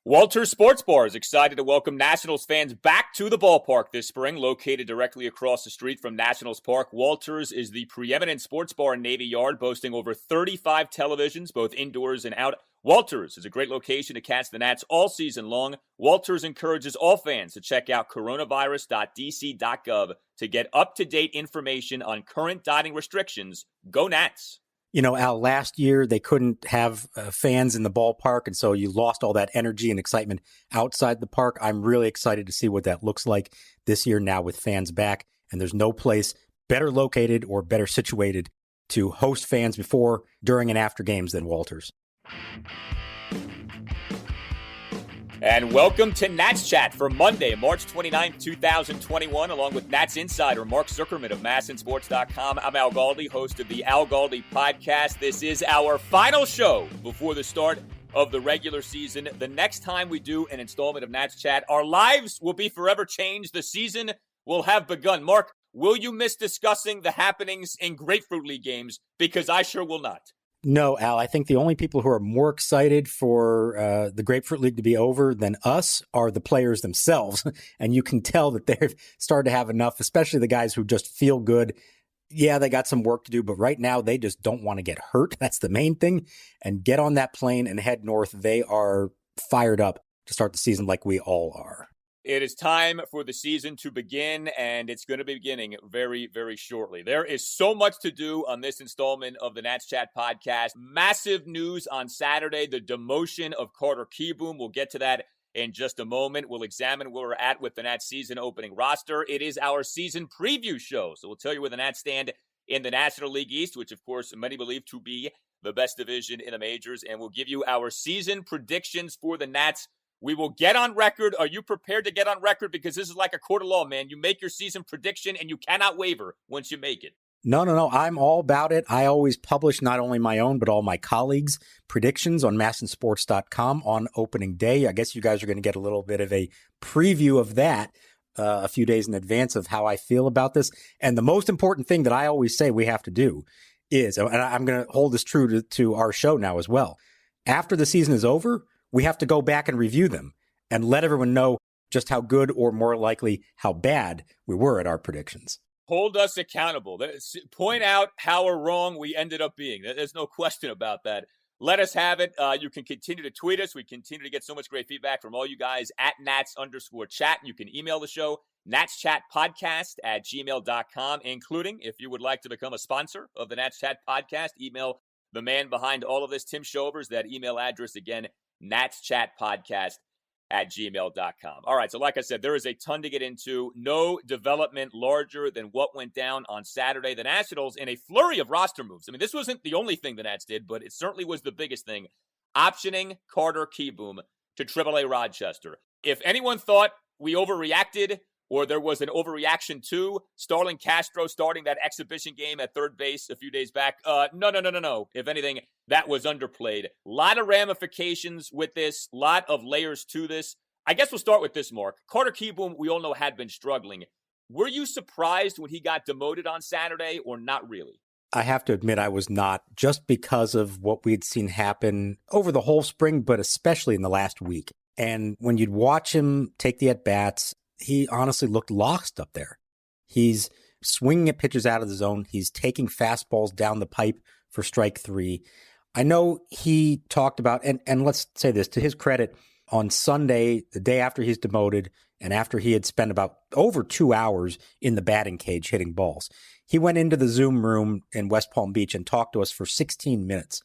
Walters Sports Bar is excited to welcome Nationals fans back to the ballpark this spring. Located directly across the street from Nationals Park, Walters is the preeminent sports bar in Navy Yard, boasting over 35 televisions, both indoors and out. Walters is a great location to catch the Nats all season long. Walters encourages all fans to check out coronavirus.dc.gov to get up-to-date information on current dining restrictions. Go Nats! You know, Al, last year they couldn't have fans in the ballpark, and so you lost all that energy and excitement outside the park. I'm really excited to see what that looks like this year now with fans back, and there's no place better located or better situated to host fans before, during, and after games than Walters. And welcome to Nats Chat for Monday, March 29th, 2021, along with Nats insider Mark Zuckerman of MASNsports.com. I'm Al Galdi, host of the Al Galdi Podcast. This is our final show before the start of the regular season. The next time we do an installment of Nats Chat, our lives will be forever changed. The season will have begun. Mark, will you miss discussing the happenings in Grapefruit League games? Because I sure will not. No, Al, I think the only people who are more excited for the Grapefruit League to be over than us are the players themselves. And you can tell that they've started to have enough, especially the guys who just feel good. Yeah, they got some work to do, but right now they just don't want to get hurt. That's the main thing. And get on that plane and head north. They are fired up to start the season like we all are. It is time for the season to begin, and it's going to be beginning very, very shortly. There is so much to do on this installment of the Nats Chat podcast. Massive news on Saturday, the demotion of Carter Kieboom. We'll get to that in just a moment. We'll examine where we're at with the Nats season opening roster. It is our season preview show, so we'll tell you where the Nats stand in the National League East, which, of course, many believe to be the best division in the majors, and we'll give you our season predictions for the Nats. We will get on record. Are you prepared to get on record? Because this is like a court of law, man. You make your season prediction and you cannot waver once you make it. No. I'm all about it. I always publish not only my own, but all my colleagues' predictions on MASNsports.com on opening day. I guess you guys are going to get a little bit of a preview of that a few days in advance of how I feel about this. And the most important thing that I always say we have to do is, and I'm going to hold this true to our show now as well, after the season is over, we have to go back and review them and let everyone know just how good or more likely how bad we were at our predictions. Hold us accountable. Point out how wrong we ended up being. There's no question about that. Let us have it. You can continue to tweet us. We continue to get so much great feedback from all you guys at Nats_chat. You can email the show, natschatpodcast@gmail.com, including if you would like to become a sponsor of the Nats Chat podcast, email the man behind all of this, Tim Shovers. That email address again, natschatpodcast@gmail.com. All right, so like I said, there is a ton to get into. No development larger than what went down on Saturday. The Nationals, in a flurry of roster moves. I mean, this wasn't the only thing the Nats did, but it certainly was the biggest thing. Optioning Carter Kieboom to AAA Rochester. If anyone thought we overreacted or there was an overreaction to Starlin Castro starting that exhibition game at third base a few days back, no. If anything, that was underplayed. A lot of ramifications with this, a lot of layers to this. I guess we'll start with this, Mark. Carter Kieboom, we all know, had been struggling. Were you surprised when he got demoted on Saturday or not really? I have to admit I was not, just because of what we'd seen happen over the whole spring, but especially in the last week. And when you'd watch him take the at-bats, he honestly looked lost up there. He's swinging at pitches out of the zone. He's taking fastballs down the pipe for strike three. I know he talked about, and let's say this, to his credit, on Sunday, the day after he's demoted, and after he had spent about over 2 hours in the batting cage hitting balls, he went into the Zoom room in West Palm Beach and talked to us for 16 minutes.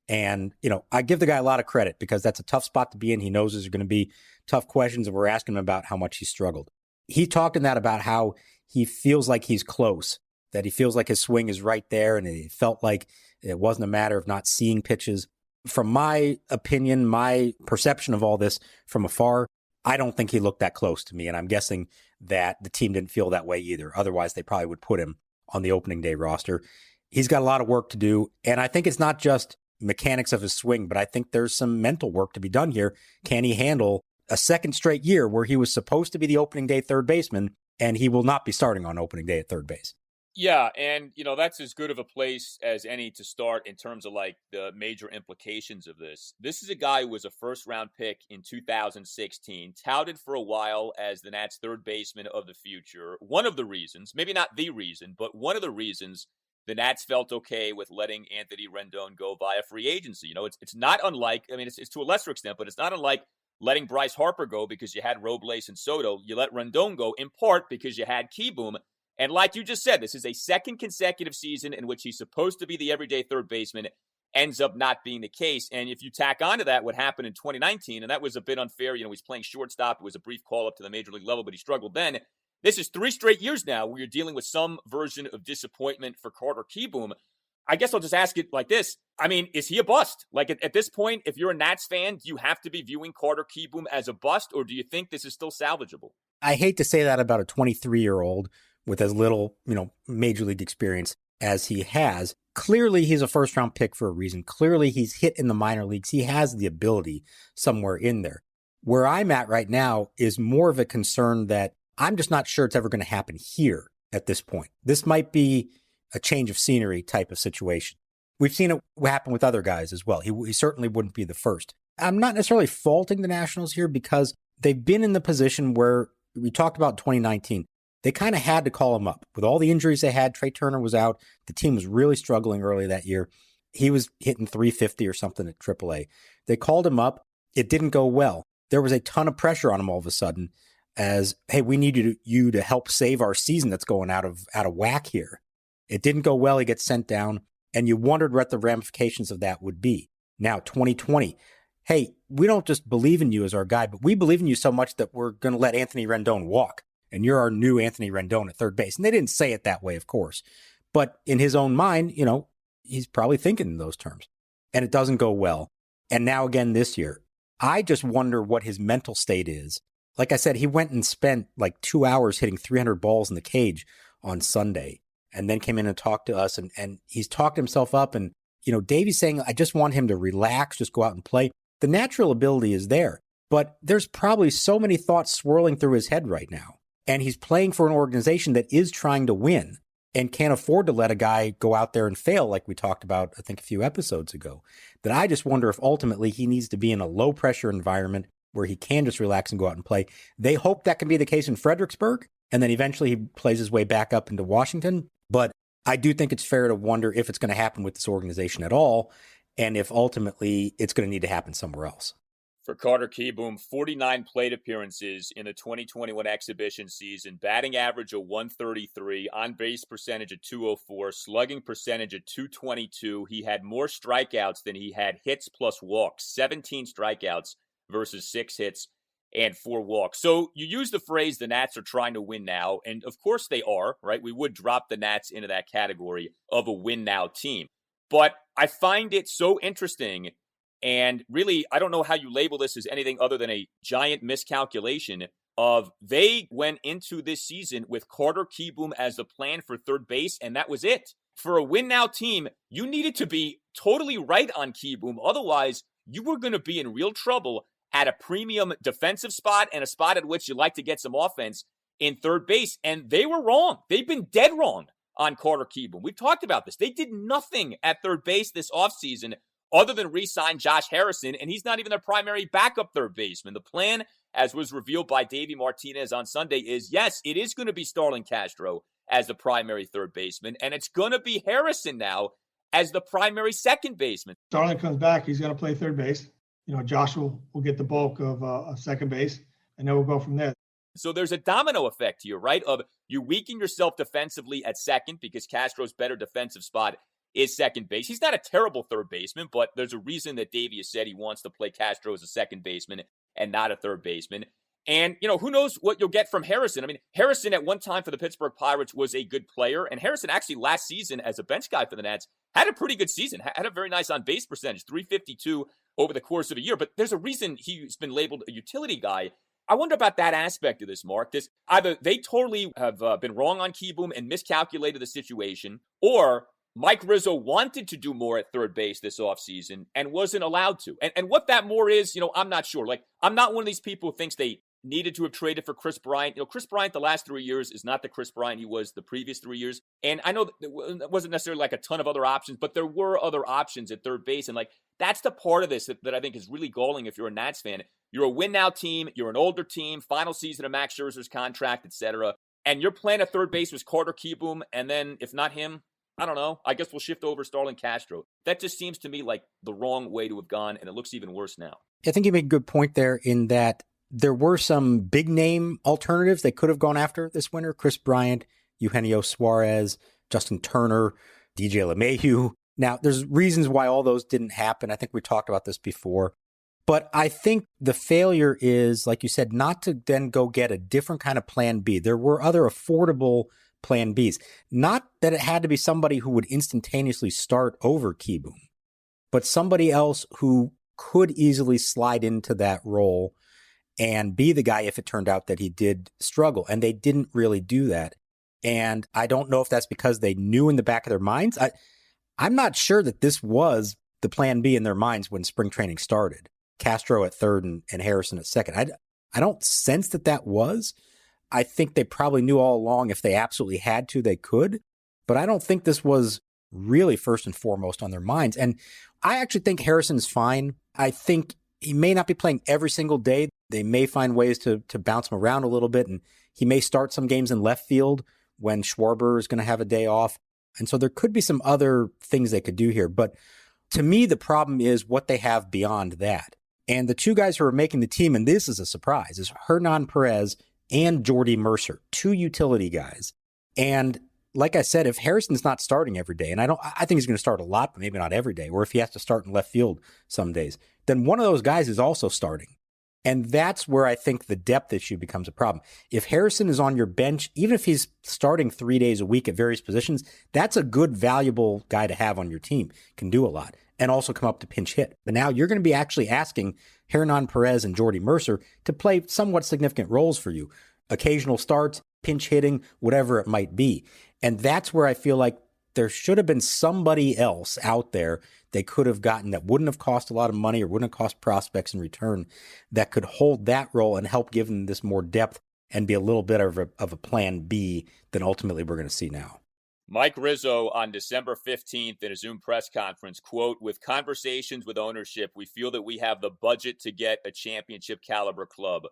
And, you know, I give the guy a lot of credit because that's a tough spot to be in. He knows there's going to be tough questions, and we're asking him about how much he struggled. He talked in that about how he feels like he's close, that he feels like his swing is right there, and he felt like it wasn't a matter of not seeing pitches. From my opinion, my perception of all this from afar, I don't think he looked that close to me, and I'm guessing that the team didn't feel that way either. Otherwise, they probably would put him on the opening day roster. He's got a lot of work to do, and I think it's not just mechanics of his swing, but I think there's some mental work to be done here. Can he handle a second straight year where he was supposed to be the opening day third baseman, and he will not be starting on opening day at third base? Yeah, and that's as good of a place as any to start in terms of like the major implications of this. This is a guy who was a first round pick in 2016, touted for a while as the Nats third baseman of the future. One of the reasons, maybe not the reason, but one of the reasons the Nats felt okay with letting Anthony Rendon go via free agency. It's not unlike, I mean, it's to a lesser extent, but it's not unlike letting Bryce Harper go because you had Robles and Soto. You let Rendon go in part because you had Kieboom. And like you just said, this is a second consecutive season in which he's supposed to be the everyday third baseman, ends up not being the case. And if you tack onto that what happened in 2019, and that was a bit unfair, he's playing shortstop. It was a brief call up to the major league level, but he struggled then. This is 3 straight years now where you're dealing with some version of disappointment for Carter Kieboom. I guess I'll just ask it like this. I mean, is he a bust? Like at this point, if you're a Nats fan, do you have to be viewing Carter Kieboom as a bust, or do you think this is still salvageable? I hate to say that about a 23-year-old with as little, major league experience as he has. Clearly, he's a first-round pick for a reason. Clearly, he's hit in the minor leagues. He has the ability somewhere in there. Where I'm at right now is more of a concern that I'm just not sure it's ever going to happen here at this point. This might be a change of scenery type of situation. We've seen it happen with other guys as well. He certainly wouldn't be the first. I'm not necessarily faulting the Nationals here because they've been in the position where we talked about 2019. They kind of had to call him up. With all the injuries they had, Trey Turner was out. The team was really struggling early that year. He was hitting 350 or something at AAA. They called him up. It didn't go well. There was a ton of pressure on him all of a sudden as, hey, we need you to help save our season that's going out of whack here. It didn't go well. He gets sent down, and you wondered what the ramifications of that would be. Now, 2020, hey, we don't just believe in you as our guy, but we believe in you so much that we're going to let Anthony Rendon walk. And you're our new Anthony Rendon at third base. And they didn't say it that way, of course. But in his own mind, he's probably thinking in those terms. And it doesn't go well. And now again this year, I just wonder what his mental state is. Like I said, he went and spent like 2 hours hitting 300 balls in the cage on Sunday. And then came in and talked to us. And he's talked himself up. And, Davey's saying, I just want him to relax, just go out and play. The natural ability is there. But there's probably so many thoughts swirling through his head right now. And he's playing for an organization that is trying to win and can't afford to let a guy go out there and fail like we talked about, I think, a few episodes ago. That I just wonder if ultimately he needs to be in a low-pressure environment where he can just relax and go out and play. They hope that can be the case in Fredericksburg, and then eventually he plays his way back up into Washington. But I do think it's fair to wonder if it's going to happen with this organization at all, and if ultimately it's going to need to happen somewhere else. For Carter Kieboom, 49 plate appearances in the 2021 exhibition season, batting average of 133, on-base percentage of 204, slugging percentage of 222. He had more strikeouts than he had hits plus walks, 17 strikeouts versus 6 hits and 4 walks. So you use the phrase the Nats are trying to win now, and of course they are, right? We would drop the Nats into that category of a win-now team. But I find it so interesting. And really, I don't know how you label this as anything other than a giant miscalculation of they went into this season with Carter Kieboom as the plan for third base, and that was it. For a win-now team, you needed to be totally right on Kieboom. Otherwise, you were going to be in real trouble at a premium defensive spot and a spot at which you like to get some offense in third base. And they were wrong. They've been dead wrong on Carter Kieboom. We've talked about this. They did nothing at third base this offseason other than re-sign Josh Harrison, and he's not even their primary backup third baseman. The plan, as was revealed by Davey Martinez on Sunday, is yes, it is going to be Starlin Castro as the primary third baseman, and it's going to be Harrison now as the primary second baseman. Starlin comes back, he's going to play third base. Josh will get the bulk of second base, and then we'll go from there. So there's a domino effect here, right? Of you weaken yourself defensively at second because Castro's better defensive spot is second base. He's not a terrible third baseman, but there's a reason that Davey has said he wants to play Castro as a second baseman and not a third baseman. And, who knows what you'll get from Harrison. I mean, Harrison at one time for the Pittsburgh Pirates was a good player, and Harrison actually last season as a bench guy for the Nats had a pretty good season, had a very nice on-base percentage, 352 over the course of a year. But there's a reason he's been labeled a utility guy. I wonder about that aspect of this, Mark. Either they totally have been wrong on Kieboom and miscalculated the situation, or Mike Rizzo wanted to do more at third base this offseason and wasn't allowed to. And what that more is, I'm not sure. Like, I'm not one of these people who thinks they needed to have traded for Chris Bryant. Chris Bryant the last 3 years is not the Chris Bryant he was the previous 3 years. And I know that wasn't necessarily like a ton of other options, but there were other options at third base. And like, that's the part of this that I think is really galling if you're a Nats fan. You're a win-now team. You're an older team. Final season of Max Scherzer's contract, etc. And your plan at third base was Carter Kieboom. And then if not him, I don't know. I guess we'll shift over Starlin Castro. That just seems to me like the wrong way to have gone, and it looks even worse now. I think you make a good point there in that there were some big name alternatives they could have gone after this winter. Chris Bryant, Eugenio Suarez, Justin Turner, DJ LeMahieu. Now, there's reasons why all those didn't happen. I think we talked about this before. But I think the failure is, like you said, not to then go get a different kind of plan B. There were other affordable plan Bs. Not that it had to be somebody who would instantaneously start over Kieboom, but somebody else who could easily slide into that role and be the guy if it turned out that he did struggle. And they didn't really do that. And I don't know if that's because they knew in the back of their minds. I'm not sure that this was the plan B in their minds when spring training started. Castro at third and Harrison at second. I don't sense that was. I think they probably knew all along if they absolutely had to, they could. But I don't think this was really first and foremost on their minds. And I actually think Harrison's fine. I think he may not be playing every single day. They may find ways to bounce him around a little bit. And he may start some games in left field when Schwarber is going to have a day off. And so there could be some other things they could do here. But to me, the problem is what they have beyond that. And the two guys who are making the team, and this is a surprise, is Hernan Perez and Jordy Mercer, two utility guys. And like I said, if Harrison's not starting every day, and I think he's going to start a lot, but maybe not every day, or if he has to start in left field some days, then one of those guys is also starting. And that's where I think the depth issue becomes a problem. If Harrison is on your bench, even if he's starting 3 days a week at various positions, that's a good, valuable guy to have on your team. Can do a lot and also come up to pinch hit. But now you're going to be actually asking Hernan Perez and Jordy Mercer to play somewhat significant roles for you. Occasional starts, pinch hitting, whatever it might be. And that's where I feel like there should have been somebody else out there they could have gotten that wouldn't have cost a lot of money or wouldn't have cost prospects in return that could hold that role and help give them this more depth and be a little bit of a plan B than ultimately we're going to see now. Mike Rizzo on December 15th in a Zoom press conference, quote, "With conversations with ownership, we feel that we have the budget to get a championship caliber club."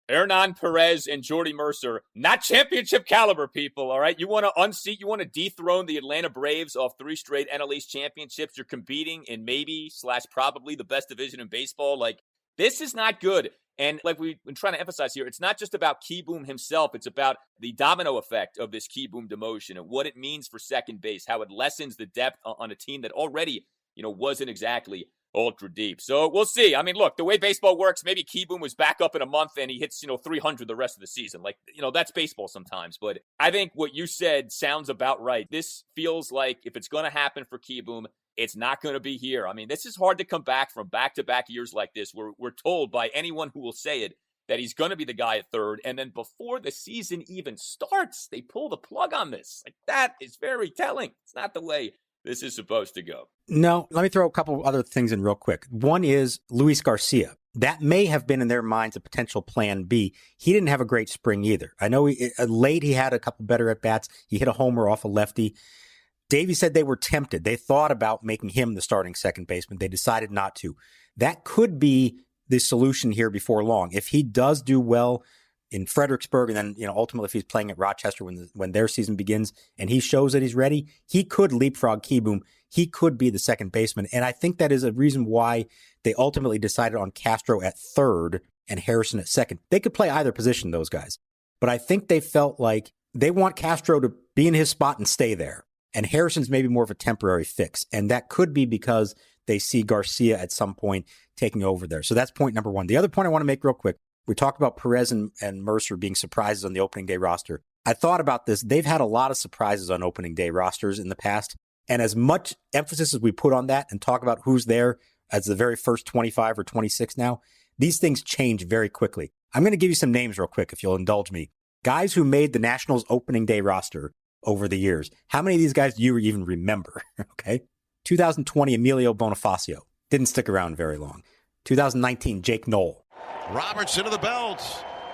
Hernan Perez and Jordy Mercer, not championship caliber people, all right? You want to unseat, you want to dethrone the Atlanta Braves off 3 straight NL East championships. You're competing in maybe/probably the best division in baseball. Like, this is not good. And like we've been trying to emphasize here, it's not just about Kieboom himself. It's about the domino effect of this Kieboom demotion and what it means for second base, how it lessens the depth on a team that already, wasn't exactly ultra deep. So we'll see. I mean, look, the way baseball works, maybe Kieboom was back up in a month and he hits, 300 the rest of the season. Like, that's baseball sometimes. But I think what you said sounds about right. This feels like if it's going to happen for Kieboom, it's not going to be here. I mean, this is hard to come back from back-to-back years like this. We're told by anyone who will say it that he's going to be the guy at third. And then before the season even starts, they pull the plug on this. Like, that is very telling. It's not the way this is supposed to go. No, let me throw a couple other things in real quick. One is Luis Garcia. That may have been in their minds a potential plan B. He didn't have a great spring either. I know late he had a couple better at-bats. He hit a homer off a lefty. Davey said they were tempted. They thought about making him the starting second baseman. They decided not to. That could be the solution here before long. If he does do well in Fredericksburg, and then, ultimately if he's playing at Rochester when their season begins and he shows that he's ready, he could leapfrog Kieboom. He could be the second baseman. And I think that is a reason why they ultimately decided on Castro at third and Harrison at second. They could play either position, those guys. But I think they felt like they want Castro to be in his spot and stay there. And Harrison's maybe more of a temporary fix. And that could be because they see Garcia at some point taking over there. So that's point number one. The other point I want to make real quick, we talked about Perez and Mercer being surprises on the opening day roster. I thought about this. They've had a lot of surprises on opening day rosters in the past. And as much emphasis as we put on that and talk about who's there as the very first 25 or 26 now, these things change very quickly. I'm going to give you some names real quick, if you'll indulge me. Guys who made the Nationals opening day roster over the years. How many of these guys do you even remember? Okay. 2020, Emilio Bonifacio. Didn't stick around very long. 2019, Jake Knoll. Robertson to the belt.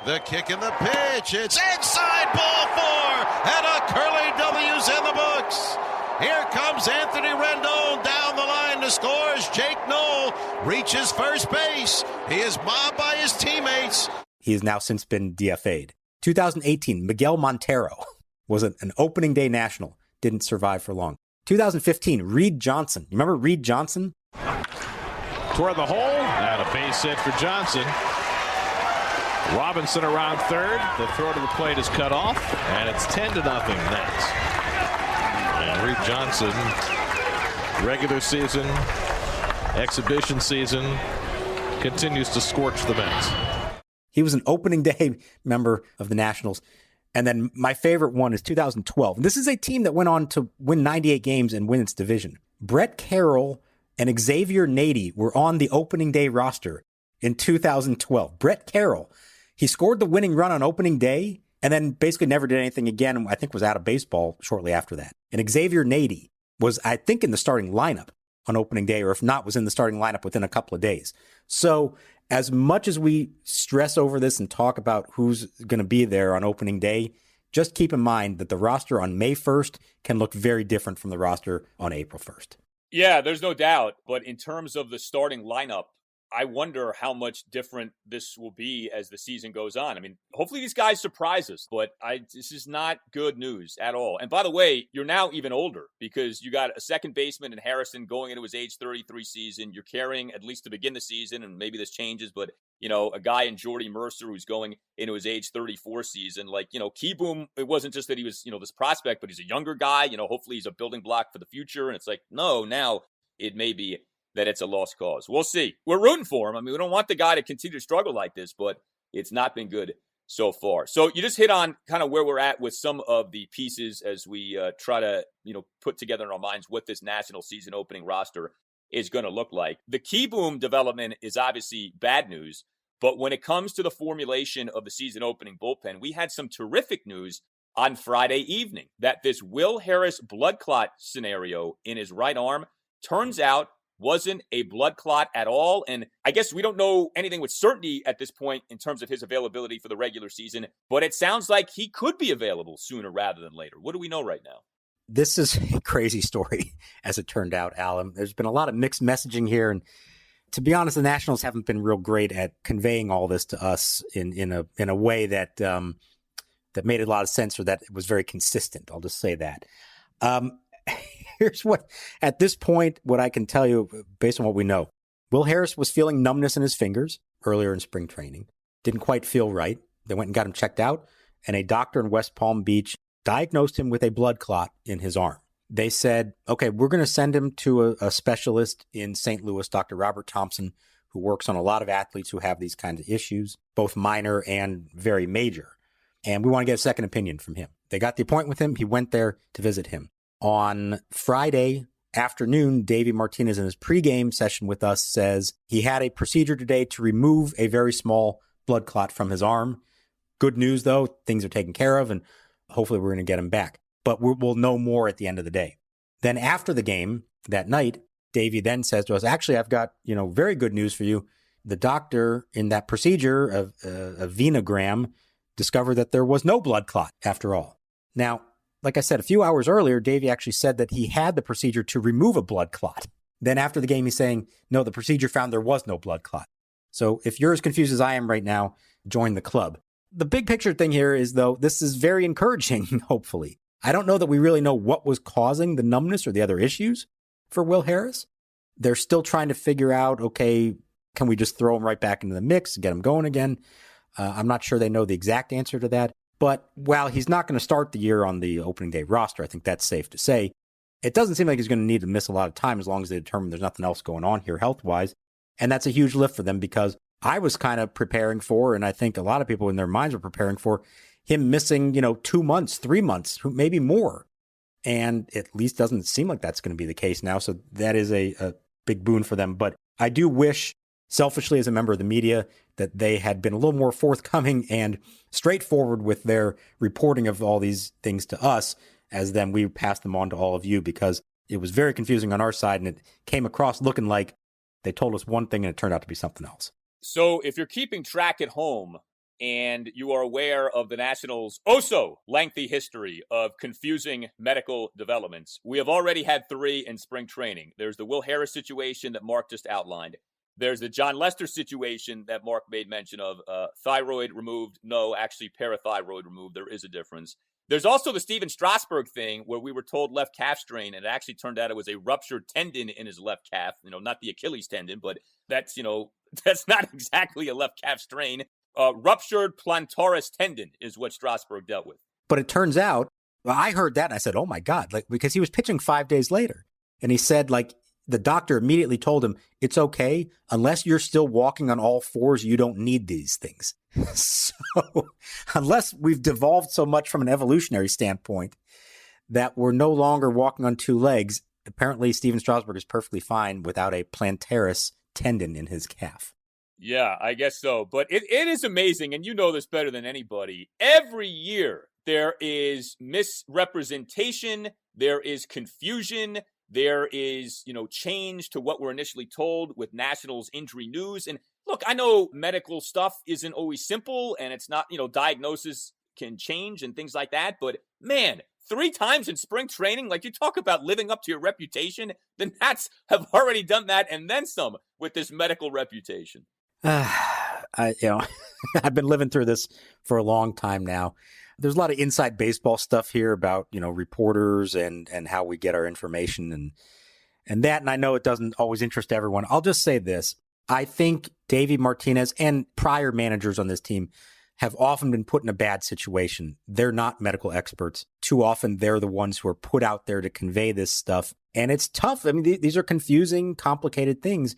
The kick and the pitch. It's inside, ball 4, and a Curly W's in the books. Here comes Anthony Rendon down the line to scores. Jake Knoll reaches first base. He is mobbed by his teammates. He has now since been DFA'd. 2018, Miguel Montero was an opening day national. Didn't survive for long. 2015, Reed Johnson. You remember Reed Johnson? Toward the hole. And a base hit for Johnson. Robinson around third. The throw to the plate is cut off. And it's 10-0 Nats. And Reed Johnson, regular season, exhibition season, continues to scorch the Mets. He was an opening day member of the Nationals. And then my favorite one is 2012. And this is a team that went on to win 98 games and win its division. Brett Carroll and Xavier Nady were on the opening day roster in 2012. Brett Carroll, he scored the winning run on opening day and then basically never did anything again. I think was out of baseball shortly after that. And Xavier Nady was, I think, in the starting lineup on opening day, or if not, was in the starting lineup within a couple of days. So as much as we stress over this and talk about who's going to be there on opening day, just keep in mind that the roster on May 1st can look very different from the roster on April 1st. Yeah, there's no doubt. But in terms of the starting lineup, I wonder how much different this will be as the season goes on. I mean, hopefully these guys surprise us, but this is not good news at all. And by the way, you're now even older because you got a second baseman in Harrison going into his age 33 season. You're carrying, at least to begin the season, and maybe this changes, but, a guy in Jordy Mercer who's going into his age 34 season. Like, Kieboom, it wasn't just that he was, this prospect, but he's a younger guy. Hopefully he's a building block for the future. And it's like, no, now it may be that it's a lost cause. We'll see. We're rooting for him. I mean, we don't want the guy to continue to struggle like this, but it's not been good so far. So you just hit on kind of where we're at with some of the pieces as we try to, put together in our minds what this national season opening roster is going to look like. The Kieboom development is obviously bad news, but when it comes to the formulation of the season opening bullpen, we had some terrific news on Friday evening that this Will Harris blood clot scenario in his right arm turns out wasn't a blood clot at all. And I guess we don't know anything with certainty at this point in terms of his availability for the regular season, but it sounds like he could be available sooner rather than later. What do we know right now? This is a crazy story, as it turned out, Alan. There's been a lot of mixed messaging here. And to be honest, the Nationals haven't been real great at conveying all this to us in a way that that made a lot of sense, or that was very consistent. I'll just say that. Here's what, at this point, what I can tell you based on what we know. Will Harris was feeling numbness in his fingers earlier in spring training. Didn't quite feel right. They went and got him checked out, and a doctor in West Palm Beach diagnosed him with a blood clot in his arm. They said, okay, we're going to send him to a specialist in St. Louis, Dr. Robert Thompson, who works on a lot of athletes who have these kinds of issues, both minor and very major. And we want to get a second opinion from him. They got the appointment with him. He went there to visit him. On Friday afternoon, Davey Martinez in his pregame session with us says he had a procedure today to remove a very small blood clot from his arm. Good news, though, things are taken care of, and hopefully we're going to get him back. But we'll know more at the end of the day. Then after the game that night, Davey then says to us, actually, I've got, very good news for you. The doctor in that procedure of a venogram discovered that there was no blood clot after all. Now, like I said, a few hours earlier, Davey actually said that he had the procedure to remove a blood clot. Then after the game, he's saying, no, the procedure found there was no blood clot. So if you're as confused as I am right now, join the club. The big picture thing here is, though, this is very encouraging, hopefully. I don't know that we really know what was causing the numbness or the other issues for Will Harris. They're still trying to figure out, okay, can we just throw him right back into the mix, get him going again? I'm not sure they know the exact answer to that. But while he's not going to start the year on the opening day roster, I think that's safe to say, it doesn't seem like he's going to need to miss a lot of time as long as they determine there's nothing else going on here health-wise. And that's a huge lift for them, because I was kind of preparing for, and I think a lot of people in their minds were preparing for, him missing, 2 months, 3 months, maybe more. And it at least doesn't seem like that's going to be the case now. So that is a big boon for them. But I do wish, selfishly as a member of the media, that they had been a little more forthcoming and straightforward with their reporting of all these things to us, as then we passed them on to all of you, because it was very confusing on our side, and it came across looking like they told us one thing and it turned out to be something else. So if you're keeping track at home, and you are aware of the Nationals' lengthy history of confusing medical developments. We have already had 3 in spring training. There's the Will Harris situation that Mark just outlined. There's the Jon Lester situation that Mark made mention of. Thyroid removed. No, actually parathyroid removed. There is a difference. There's also the Stephen Strasburg thing where we were told left calf strain, and it actually turned out it was a ruptured tendon in his left calf. Not the Achilles tendon, but that's not exactly a left calf strain. Ruptured plantaris tendon is what Strasburg dealt with. But it turns out, I heard that and I said, oh my God, because he was pitching 5 days later. And he said, the doctor immediately told him, it's okay. Unless you're still walking on all fours, you don't need these things. So unless we've devolved so much from an evolutionary standpoint that we're no longer walking on 2 legs, apparently Stephen Strasburg is perfectly fine without a plantaris tendon in his calf. Yeah, I guess so. But it is amazing, and you know this better than anybody. Every year there is misrepresentation, there is confusion, there is, change to what we're initially told with Nationals injury news. And look, I know medical stuff isn't always simple, and it's not, diagnosis can change and things like that. But man, 3 times in spring training, you talk about living up to your reputation, the Nats have already done that and then some with this medical reputation. I've been living through this for a long time now. There's a lot of inside baseball stuff here about, reporters and how we get our information and that. And I know it doesn't always interest everyone. I'll just say this. I think Davey Martinez and prior managers on this team have often been put in a bad situation. They're not medical experts. Too often they're the ones who are put out there to convey this stuff. And it's tough. I mean, these are confusing, complicated things.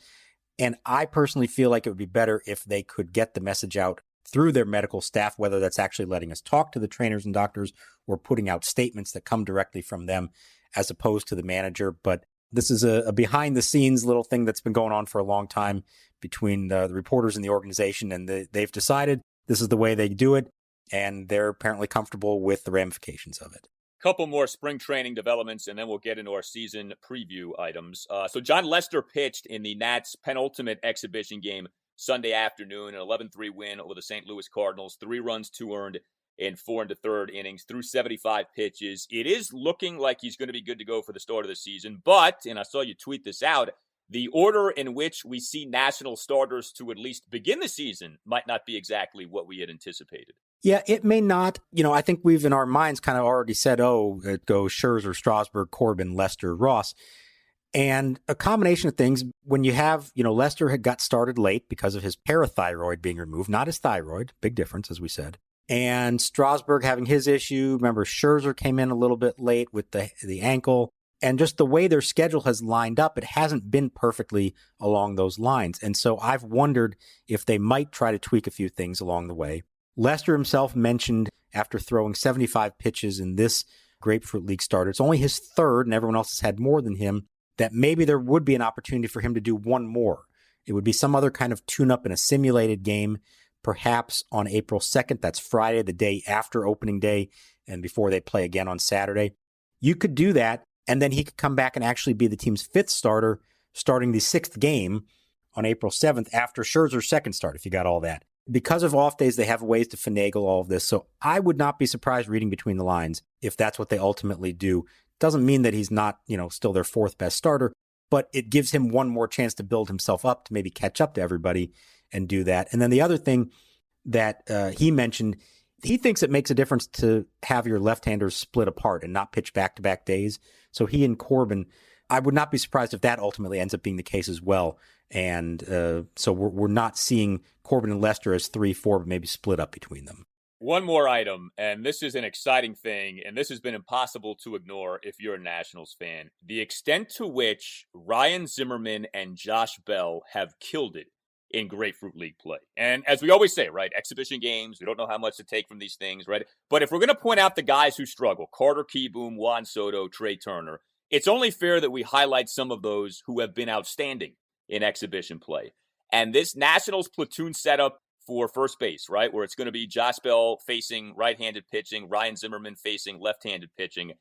And I personally feel like it would be better if they could get the message out through their medical staff, whether that's actually letting us talk to the trainers and doctors or putting out statements that come directly from them as opposed to the manager. But this is a behind the scenes little thing that's been going on for a long time between the reporters and the organization. And they've decided this is the way they do it. And they're apparently comfortable with the ramifications of it. Couple more spring training developments, and then we'll get into our season preview items. So Jon Lester pitched in the Nats' penultimate exhibition game Sunday afternoon, an 11-3 win over the St. Louis Cardinals. 3 runs, 2 earned in 4 1/3 innings through 75 pitches. It is looking like he's going to be good to go for the start of the season, but, and I saw you tweet this out, the order in which we see National starters to at least begin the season might not be exactly what we had anticipated. Yeah, it may not. I think we've in our minds kind of already said, it goes Scherzer, Strasburg, Corbin, Lester, Ross. And a combination of things, when you have, Lester had got started late because of his parathyroid being removed, not his thyroid, big difference, as we said. And Strasburg having his issue. Remember, Scherzer came in a little bit late with the ankle. And just the way their schedule has lined up, it hasn't been perfectly along those lines. And so I've wondered if they might try to tweak a few things along the way. Lester himself mentioned after throwing 75 pitches in this Grapefruit League starter, it's only his 3rd and everyone else has had more than him, that maybe there would be an opportunity for him to do one more. It would be some other kind of tune-up in a simulated game, perhaps on April 2nd. That's Friday, the day after opening day and before they play again on Saturday. You could do that, and then he could come back and actually be the team's 5th starter, starting the 6th game on April 7th after Scherzer's 2nd start, if you got all that. Because of off days, they have ways to finagle all of this. So I would not be surprised reading between the lines if that's what they ultimately do. Doesn't mean that he's not, still their 4th best starter, but it gives him one more chance to build himself up to maybe catch up to everybody and do that. And then the other thing that he mentioned, he thinks it makes a difference to have your left-handers split apart and not pitch back-to-back days. So he and Corbin, I would not be surprised if that ultimately ends up being the case as well. And so we're not seeing Corbin and Lester as 3-4, but maybe split up between them. One more item, and this is an exciting thing, and this has been impossible to ignore if you're a Nationals fan. The extent to which Ryan Zimmerman and Josh Bell have killed it in Grapefruit League play. And as we always say, right, exhibition games, we don't know how much to take from these things, right? But if we're going to point out the guys who struggle, Carter Kieboom, Juan Soto, Trey Turner, it's only fair that we highlight some of those who have been outstanding in exhibition play. And this Nationals platoon setup for first base, right, where it's going to be Josh Bell facing right-handed pitching, Ryan Zimmerman facing left-handed pitching.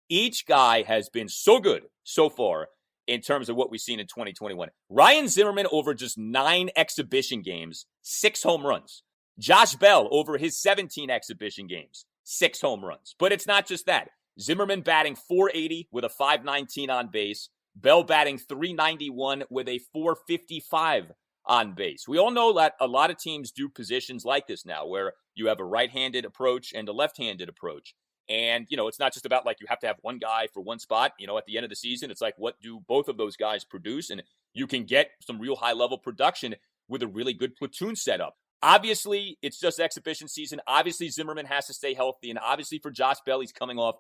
Each guy has been so good so far in terms of what we've seen in 2021. Ryan Zimmerman, over just 9 exhibition games, 6 home runs. Josh Bell, over his 17 exhibition games, 6 home runs. But it's not just that. Zimmerman batting .480 with a .519 on base. Bell batting .391 with a .455 on base. We all know that a lot of teams do positions like this now, where you have a right-handed approach and a left-handed approach. And, it's not just about like you have to have one guy for one spot. At the end of the season, it's like, what do both of those guys produce? And you can get some real high-level production with a really good platoon setup. Obviously, it's just exhibition season. Obviously, Zimmerman has to stay healthy. And obviously, for Josh Bell, he's coming off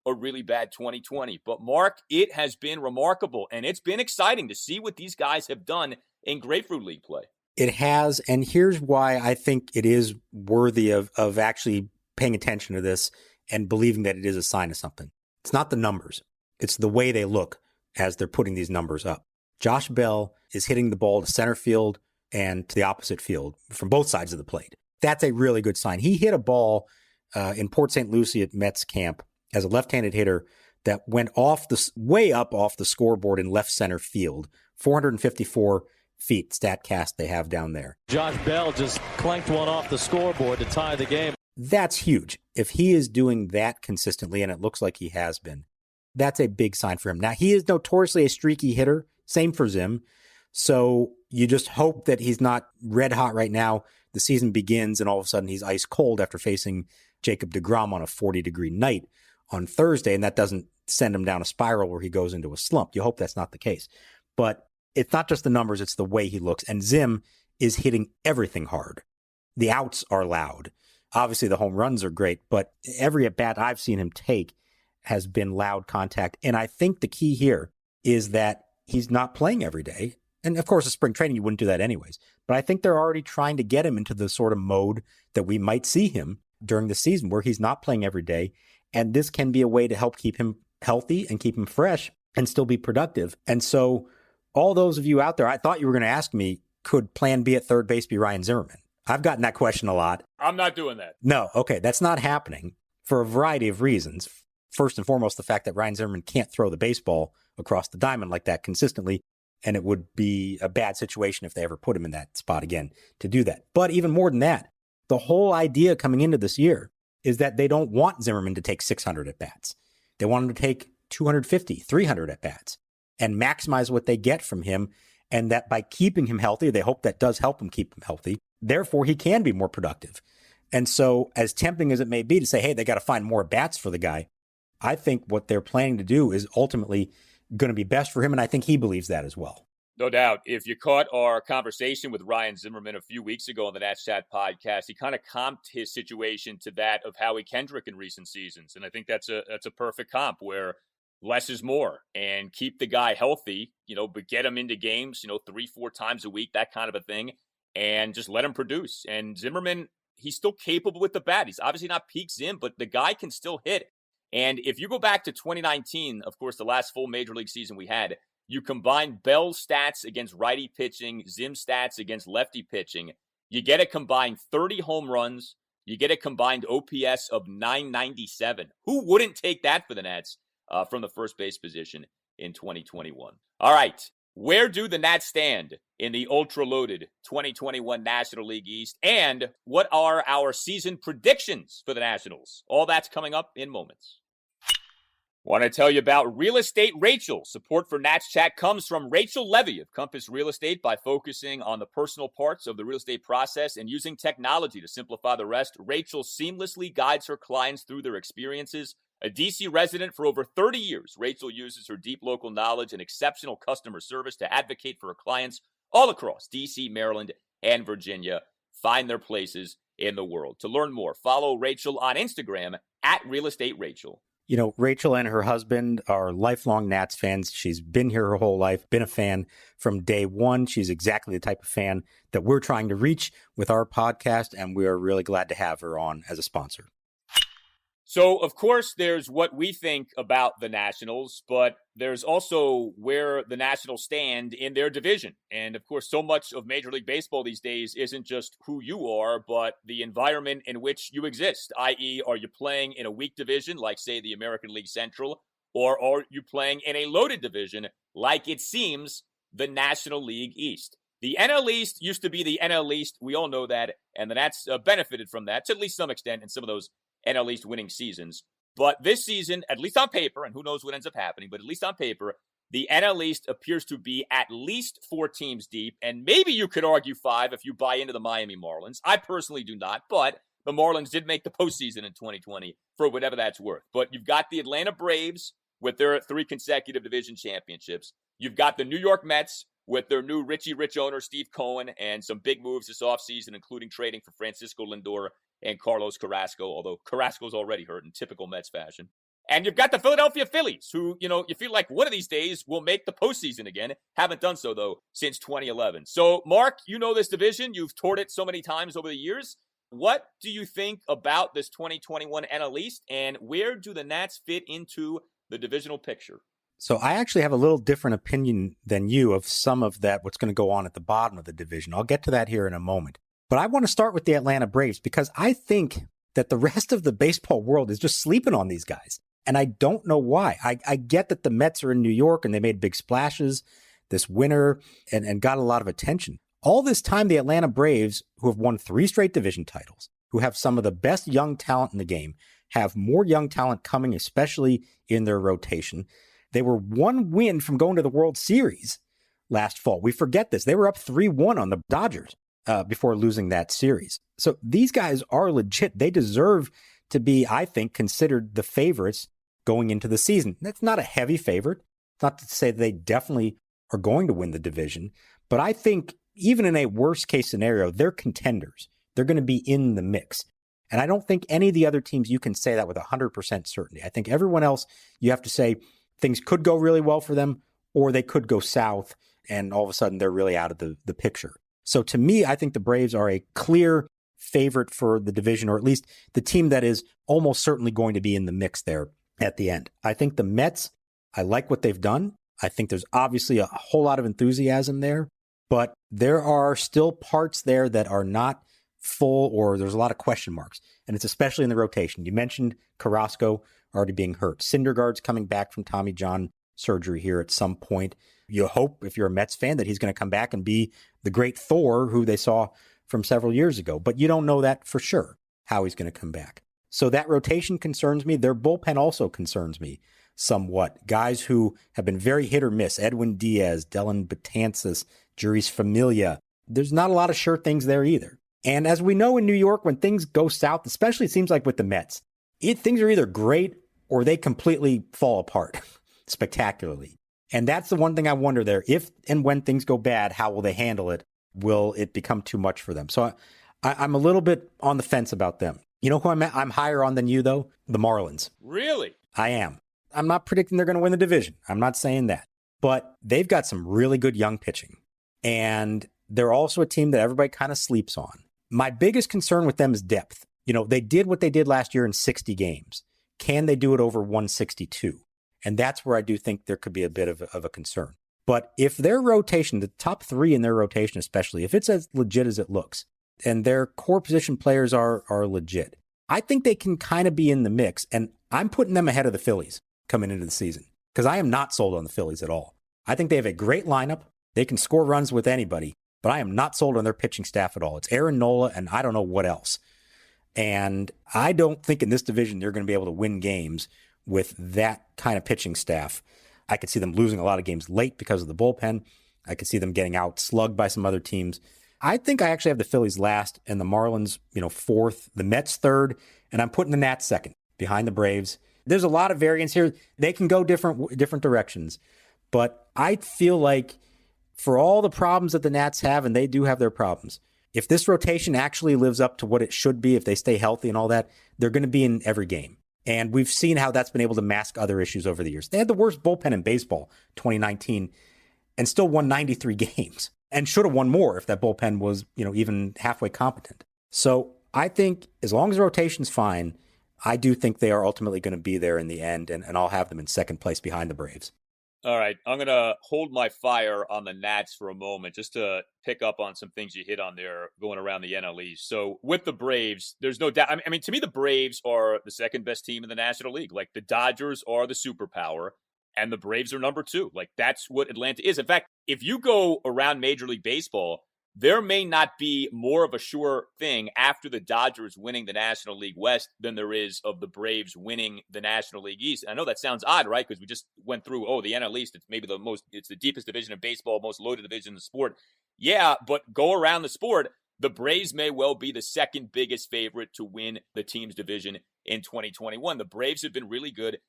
a really bad 2020. But, Mark, it has been remarkable. And it's been exciting to see what these guys have done in Grapefruit League play. It has. And here's why I think it is worthy of actually paying attention to this and believing that it is a sign of something. It's not the numbers. It's the way they look as they're putting these numbers up. Josh Bell is hitting the ball to center field and to the opposite field from both sides of the plate. That's a really good sign. He hit a ball in Port St. Lucie at Mets camp as a left-handed hitter that went way up off the scoreboard in left center field, 454 feet, StatCast they have down there. Josh Bell just clanked one off the scoreboard to tie the game. That's huge. If he is doing that consistently, and it looks like he has been, that's a big sign for him. Now, he is notoriously a streaky hitter. Same for Zim. So you just hope that he's not red hot right now. The season begins and all of a sudden he's ice cold after facing Jacob deGrom on a 40-degree night on Thursday, and that doesn't send him down a spiral where he goes into a slump. You hope that's not the case. But it's not just the numbers, it's the way he looks. And Zim is hitting everything hard. The outs are loud. Obviously, the home runs are great, but every at-bat I've seen him take has been loud contact. And I think the key here is that he's not playing every day. And of course, in spring training, you wouldn't do that anyways. But I think they're already trying to get him into the sort of mode that we might see him during the season where he's not playing every day. And this can be a way to help keep him healthy and keep him fresh and still be productive. And so all those of you out there, I thought you were going to ask me, could plan B at third base be Ryan Zimmerman? I've gotten that question a lot. I'm not doing that. No, okay, that's not happening for a variety of reasons. First and foremost, the fact that Ryan Zimmerman can't throw the baseball across the diamond like that consistently, and it would be a bad situation if they ever put him in that spot again to do that. But even more than that, the whole idea coming into this year is that they don't want Zimmerman to take 600 at-bats. They want him to take 250, 300 at-bats and maximize what they get from him, and that by keeping him healthy, they hope that does help him keep him healthy. Therefore, he can be more productive. And so as tempting as it may be to say, hey, they got to find more bats for the guy, I think what they're planning to do is ultimately going to be best for him, and I think he believes that as well. No doubt. If you caught our conversation with Ryan Zimmerman a few weeks ago on the Nats Chat podcast, he kind of comped his situation to that of Howie Kendrick in recent seasons. And I think that's a perfect comp where less is more and keep the guy healthy, but get him into games, 3-4 times a week, that kind of a thing, and just let him produce. And Zimmerman, he's still capable with the bat. He's obviously not peak Zim, but the guy can still hit. And if you go back to 2019, of course, the last full major league season we had, you combine Bell's stats against righty pitching, Zim's stats against lefty pitching, you get a combined 30 home runs, you get a combined OPS of 997. Who wouldn't take that for the Nats from the first base position in 2021? All right, where do the Nats stand in the ultra-loaded 2021 National League East? And what are our season predictions for the Nationals? All that's coming up in moments. Want to tell you about Real Estate Rachel. Support for Nats Chat comes from Rachel Levy of Compass Real Estate. By focusing on the personal parts of the real estate process and using technology to simplify the rest, Rachel seamlessly guides her clients through their experiences. A DC resident for over 30 years, Rachel uses her deep local knowledge and exceptional customer service to advocate for her clients all across DC, Maryland, and Virginia. Find their places in the world. To learn more, follow Rachel on Instagram at Real Estate Rachel. Rachel and her husband are lifelong Nats fans. She's been here her whole life, been a fan from day one. She's exactly the type of fan that we're trying to reach with our podcast, and we are really glad to have her on as a sponsor. So, of course, there's what we think about the Nationals, but there's also where the Nationals stand in their division. And, of course, so much of Major League Baseball these days isn't just who you are, but the environment in which you exist, i.e., are you playing in a weak division like, say, the American League Central, or are you playing in a loaded division like it seems the National League East? The NL East used to be the NL East. We all know that. And the Nats benefited from that to at least some extent in some of those NL East winning seasons. But this season, at least on paper, and who knows what ends up happening, but at least on paper, the NL East appears to be at least 4 teams deep. And maybe you could argue 5 if you buy into the Miami Marlins. I personally do not, but the Marlins did make the postseason in 2020 for whatever that's worth. But you've got the Atlanta Braves with their 3 consecutive division championships. You've got the New York Mets with their new Richie Rich owner, Steve Cohen, and some big moves this offseason, including trading for Francisco Lindor and Carlos Carrasco, although Carrasco's already hurt in typical Mets fashion. And you've got the Philadelphia Phillies, who, you feel like one of these days will make the postseason again. Haven't done so, though, since 2011. So, Mark, you know this division. You've toured it so many times over the years. What do you think about this 2021 NL East, and where do the Nats fit into the divisional picture? So I actually have a little different opinion than you of some of that, what's going to go on at the bottom of the division. I'll get to that here in a moment. But I want to start with the Atlanta Braves because I think that the rest of the baseball world is just sleeping on these guys. And I don't know why. I get that the Mets are in New York and they made big splashes this winter and got a lot of attention. All this time, the Atlanta Braves, who have won 3 straight division titles, who have some of the best young talent in the game, have more young talent coming, especially in their rotation. They were 1 win from going to the World Series last fall. We forget this. They were up 3-1 on the Dodgers before losing that series. So these guys are legit. They deserve to be, I think, considered the favorites going into the season. That's not a heavy favorite. It's not to say they definitely are going to win the division, but I think even in a worst case scenario, they're contenders. They're going to be in the mix. And I don't think any of the other teams you can say that with 100% certainty. I think everyone else, you have to say things could go really well for them, or they could go south, and all of a sudden they're really out of the picture. So to me, I think the Braves are a clear favorite for the division, or at least the team that is almost certainly going to be in the mix there at the end. I think the Mets, I like what they've done. I think there's obviously a whole lot of enthusiasm there, but there are still parts there that are not full, or there's a lot of question marks, and it's especially in the rotation. You mentioned Carrasco already being hurt. Syndergaard's coming back from Tommy John surgery here at some point. You hope, if you're a Mets fan, that he's going to come back and be the great Thor who they saw from several years ago, but you don't know that for sure, how he's going to come back. So that rotation concerns me. Their bullpen also concerns me somewhat. Guys who have been very hit or miss, Edwin Diaz, Dellin Betances, Jeurys Familia. There's not a lot of sure things there either. And as we know in New York, when things go south, especially it seems like with the Mets, things are either great or they completely fall apart spectacularly. And that's the one thing I wonder there. If and when things go bad, how will they handle it? Will it become too much for them? So I'm a little bit on the fence about them. You know who I'm higher on than you, though? The Marlins. Really? I am. I'm not predicting they're going to win the division. I'm not saying that. But they've got some really good young pitching. And they're also a team that everybody kind of sleeps on. My biggest concern with them is depth. They did what they did last year in 60 games. Can they do it over 162? And that's where I do think there could be a bit of a concern. But if their rotation, the top 3 in their rotation especially, if it's as legit as it looks, and their core position players are legit, I think they can kind of be in the mix. And I'm putting them ahead of the Phillies coming into the season because I am not sold on the Phillies at all. I think they have a great lineup. They can score runs with anybody, but I am not sold on their pitching staff at all. It's Aaron Nola and I don't know what else. And I don't think in this division they're going to be able to win games with that kind of pitching staff. I could see them losing a lot of games late because of the bullpen. I could see them getting out slugged by some other teams. I think I actually have the Phillies last and the Marlins, 4th, the Mets 3rd, and I'm putting the Nats 2nd behind the Braves. There's a lot of variance here. They can go different directions, but I feel like for all the problems that the Nats have, and they do have their problems, if this rotation actually lives up to what it should be, if they stay healthy and all that, they're going to be in every game. And we've seen how that's been able to mask other issues over the years. They had the worst bullpen in baseball, 2019, and still won 93 games and should have won more if that bullpen was, even halfway competent. So I think as long as the rotation's fine, I do think they are ultimately going to be there in the end, and I'll have them in 2nd place behind the Braves. All right, I'm going to hold my fire on the Nats for a moment just to pick up on some things you hit on there going around the NL East. So with the Braves, there's no doubt. I mean, to me, the Braves are the 2nd best team in the National League. Like the Dodgers are the superpower. and the Braves are number 2. Like, that's what Atlanta is. In fact, if you go around Major League Baseball, there may not be more of a sure thing after the Dodgers winning the National League West than there is of the Braves winning the National League East. And I know that sounds odd, right? Because we just went through, the NL East, it's maybe it's the deepest division in baseball, most loaded division in the sport. Yeah, but go around the sport, the Braves may well be the second biggest favorite to win the team's division in 2021. The Braves have been really good.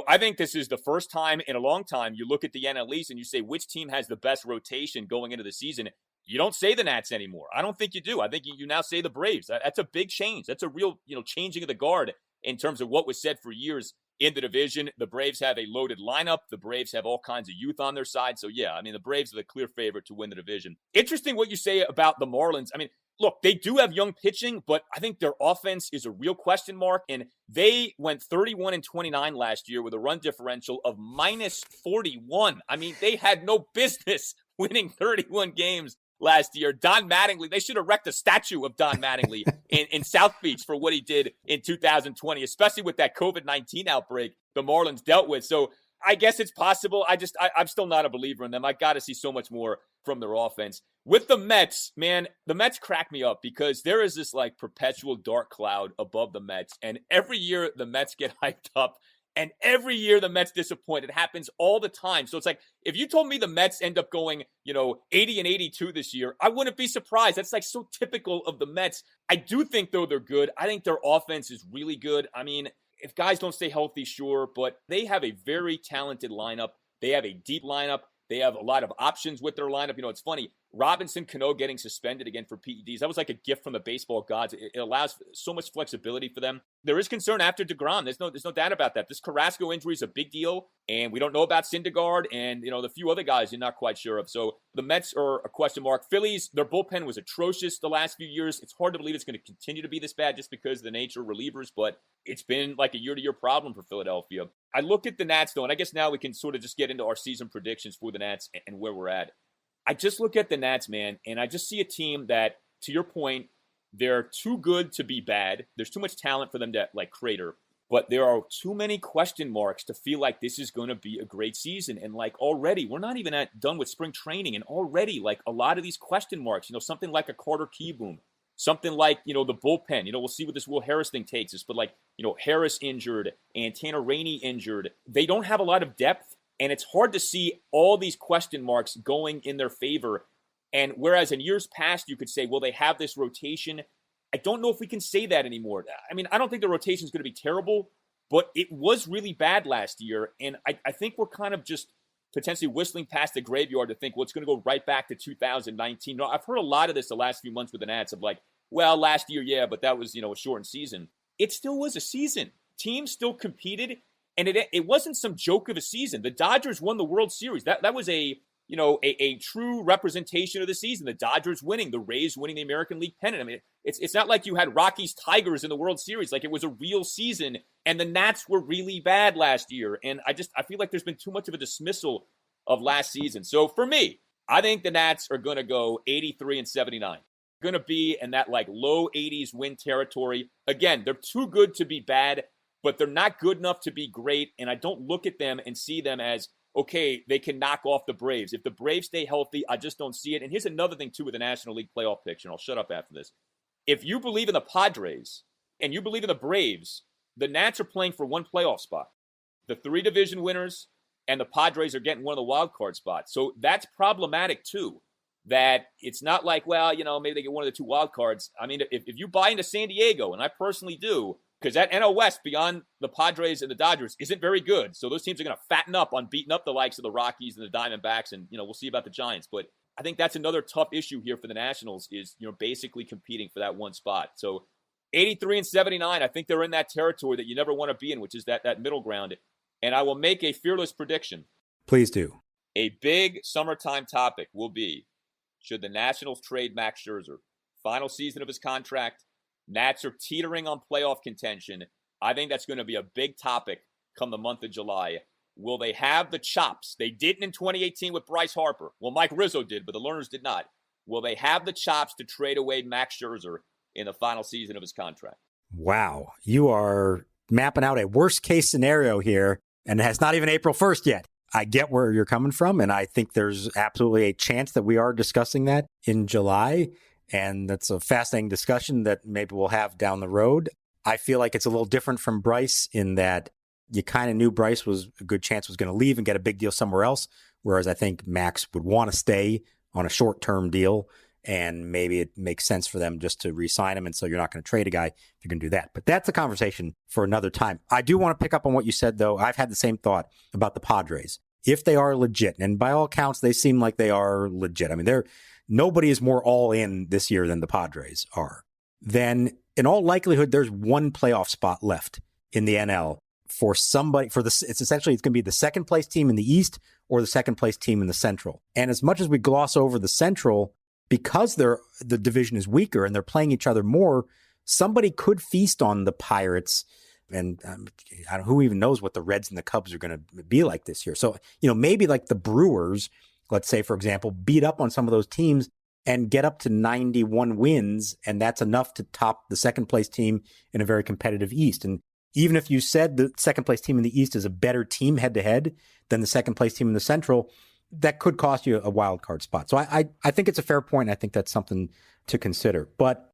I think this is the first time in a long time you look at the NL East and you say which team has the best rotation going into the season. You don't say the Nats anymore. I don't think you do. I think you now say the Braves. That's a big change. That's a real, changing of the guard in terms of what was said for years in the division. The Braves have a loaded lineup. The Braves have all kinds of youth on their side. So, yeah, the Braves are the clear favorite to win the division. Interesting what you say about the Marlins. Look, they do have young pitching, but I think their offense is a real question mark. And they went 31-29 last year with a run differential of -41. They had no business winning 31 games last year. Don Mattingly, they should erect a statue of Don Mattingly in South Beach for what he did in 2020, especially with that COVID-19 outbreak the Marlins dealt with. So I guess it's possible. I'm still not a believer in them. I got to see so much more from their offense. With the Mets, man, the Mets crack me up because there is this perpetual dark cloud above the Mets. And every year the Mets get hyped up. And every year the Mets disappoint. It happens all the time. So it's like, if you told me the Mets end up going, 80-82 this year, I wouldn't be surprised. That's so typical of the Mets. I do think, though, they're good. I think their offense is really good. If guys don't stay healthy, sure, but they have a very talented lineup. They have a deep lineup. They have a lot of options with their lineup. It's funny. Robinson Cano getting suspended again for PEDs. That was like a gift from the baseball gods. It allows so much flexibility for them. There is concern after DeGrom. There's no doubt about that. This Carrasco injury is a big deal, and we don't know about Syndergaard and, the few other guys you're not quite sure of. So the Mets are a question mark. Phillies, their bullpen was atrocious the last few years. It's hard to believe it's going to continue to be this bad just because of the nature of relievers, but it's been like a year-to-year problem for Philadelphia. I look at the Nats, though, and I guess now we can sort of just get into our season predictions for the Nats and where we're at. I just look at the Nats, man, and I just see a team that, to your point, they're too good to be bad. There's too much talent for them to, crater. But there are too many question marks to feel like this is going to be a great season. And, already, we're not even done with spring training. And already, a lot of these question marks, something like a Carter Kieboom, something like, the bullpen. We'll see what this Will Harris thing takes us. But, Harris injured and Tanner Rainey injured. They don't have a lot of depth. And it's hard to see all these question marks going in their favor. And whereas in years past, you could say, well, they have this rotation. I don't know if we can say that anymore. I don't think the rotation is going to be terrible, but it was really bad last year. And I think we're kind of just potentially whistling past the graveyard to think, well, it's going to go right back to 2019. I've heard a lot of this the last few months with the Nats of last year, yeah, but that was, a shortened season. It still was a season. Teams still competed. And it wasn't some joke of a season. The Dodgers won the World Series. That was a true representation of the season. The Dodgers winning, the Rays winning the American League pennant. It's not like you had Rockies Tigers in the World Series. It was a real season. And the Nats were really bad last year. And I feel like there's been too much of a dismissal of last season. So for me, I think the Nats are going to go 83-79. Going to be in that low 80s win territory. Again, they're too good to be bad, but they're not good enough to be great, and I don't look at them and see them as, okay, they can knock off the Braves. If the Braves stay healthy, I just don't see it. And here's another thing, too, with the National League playoff picture, and I'll shut up after this. If you believe in the Padres and you believe in the Braves, the Nats are playing for one playoff spot. The 3 division winners and the Padres are getting one of the wild card spots. So that's problematic, too, that it's not like, well, maybe they get one of the 2 wild cards. If you buy into San Diego, and I personally do, because that NL West beyond the Padres and the Dodgers isn't very good. So those teams are going to fatten up on beating up the likes of the Rockies and the Diamondbacks. And, we'll see about the Giants. But I think that's another tough issue here for the Nationals is, basically competing for that one spot. So 83-79, I think they're in that territory that you never want to be in, which is that middle ground. And I will make a fearless prediction. Please do. A big summertime topic will be, should the Nationals trade Max Scherzer? Final season of his contract. Nats are teetering on playoff contention. I think that's going to be a big topic come the month of July. Will they have the chops? They didn't in 2018 with Bryce Harper. Well, Mike Rizzo did, but the Lerners did not. Will they have the chops to trade away Max Scherzer in the final season of his contract? Wow. You are mapping out a worst case scenario here, and it's not even April 1st yet. I get where you're coming from, and I think there's absolutely a chance that we are discussing that in July, and that's a fascinating discussion that maybe we'll have down the road. I feel like it's a little different from Bryce in that you kind of knew Bryce was a good chance was going to leave and get a big deal somewhere else, whereas I think Max would want to stay on a short-term deal, and maybe it makes sense for them just to re-sign him, and so you're not going to trade a guy if you're going to do that. But that's a conversation for another time. I do want to pick up on what you said, though. I've had the same thought about the Padres. If they are legit, and by all accounts, they seem like they are legit. I mean, nobody is more all in this year than the Padres are. Then, in all likelihood, there's one playoff spot left in the NL for somebody. It's going to be the second place team in the East or the second place team in the Central. And as much as we gloss over the Central, because the division is weaker and they're playing each other more, somebody could feast on the Pirates. And who even knows what the Reds and the Cubs are going to be like this year. So, maybe like the Brewers, let's say, for example, beat up on some of those teams and get up to 91 wins. And that's enough to top the second place team in a very competitive East. And even if you said the second place team in the East is a better team head to head than the second place team in the Central, that could cost you a wild card spot. So I think it's a fair point. I think that's something to consider. But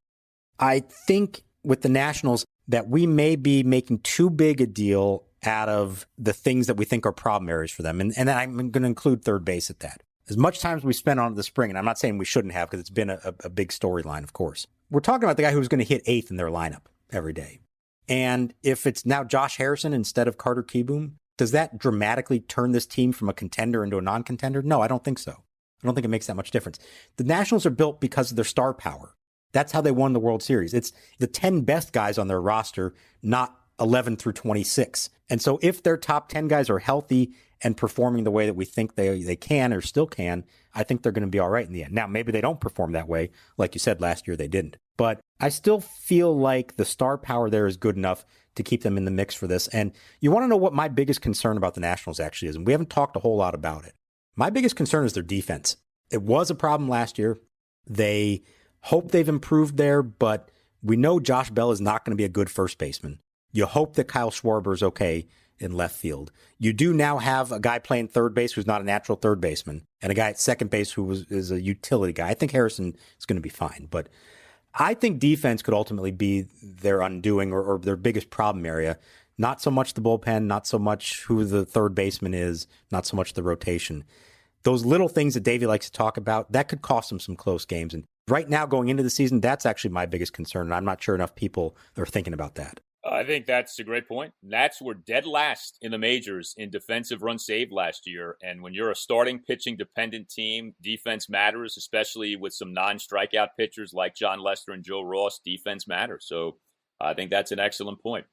I think with the Nationals that we may be making too big a deal out of the things that we think are problem areas for them. And I'm going to include third base at that. As much time as we spent on it this spring, and I'm not saying we shouldn't have because it's been a big storyline, of course. We're talking about the guy who's going to hit eighth in their lineup every day. And if it's now Josh Harrison instead of Carter Kieboom, does that dramatically turn this team from a contender into a non-contender? No, I don't think so. I don't think it makes that much difference. The Nationals are built because of their star power. That's how they won the World Series. It's the 10 best guys on their roster, not 11 through 26. And so if their top 10 guys are healthy and performing the way that we think they can or still can, I think they're going to be all right in the end. Now, maybe they don't perform that way. Like you said, last year they didn't. But I still feel like the star power there is good enough to keep them in the mix for this. And you want to know what my biggest concern about the Nationals actually is, and we haven't talked a whole lot about it. My biggest concern is their defense. It was a problem last year. They hope they've improved there, but we know Josh Bell is not going to be a good first baseman. You hope that Kyle Schwarber is okay in left field. You do now have a guy playing third base who's not a natural third baseman, and a guy at second base who is a utility guy. I think Harrison is going to be fine, but I think defense could ultimately be their undoing or their biggest problem area. Not so much the bullpen, not so much who the third baseman is, not so much the rotation. Those little things that Davey likes to talk about, that could cost them some close games. And right now, going into the season, that's actually my biggest concern. And I'm not sure enough people are thinking about that. I think that's a great point. Nats were dead last in the majors in defensive runs saved last year. And when you're a starting pitching dependent team, defense matters, especially with some non-strikeout pitchers like Jon Lester and Joe Ross. Defense matters. So I think that's an excellent point.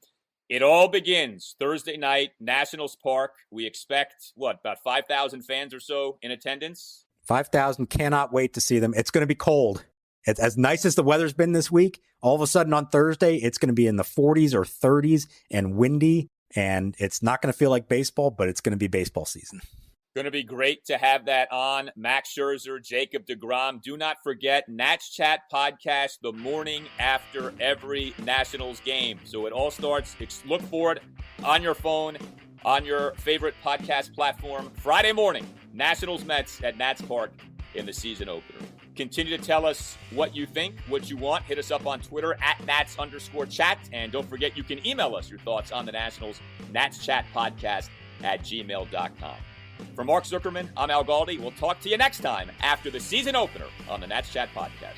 It all begins Thursday night, Nationals Park. We expect, about 5,000 fans or so in attendance? 5,000. Cannot wait to see them. It's going to be cold. It's as nice as the weather's been this week. All of a sudden on Thursday, it's going to be in the 40s or 30s and windy, and it's not going to feel like baseball, but it's going to be baseball season. Going to be great to have that on. Max Scherzer, Jacob deGrom. Do not forget Nats Chat podcast the morning after every Nationals game. So it all starts. Look for it on your phone, on your favorite podcast platform. Friday morning, Nationals Mets at Nats Park in the season opener. Continue to tell us what you think, what you want. Hit us up on Twitter at Nats_chat. And don't forget, you can email us your thoughts on the Nationals, natschatpodcast@gmail.com. For Mark Zuckerman, I'm Al Galdi. We'll talk to you next time after the season opener on the Nats Chat Podcast.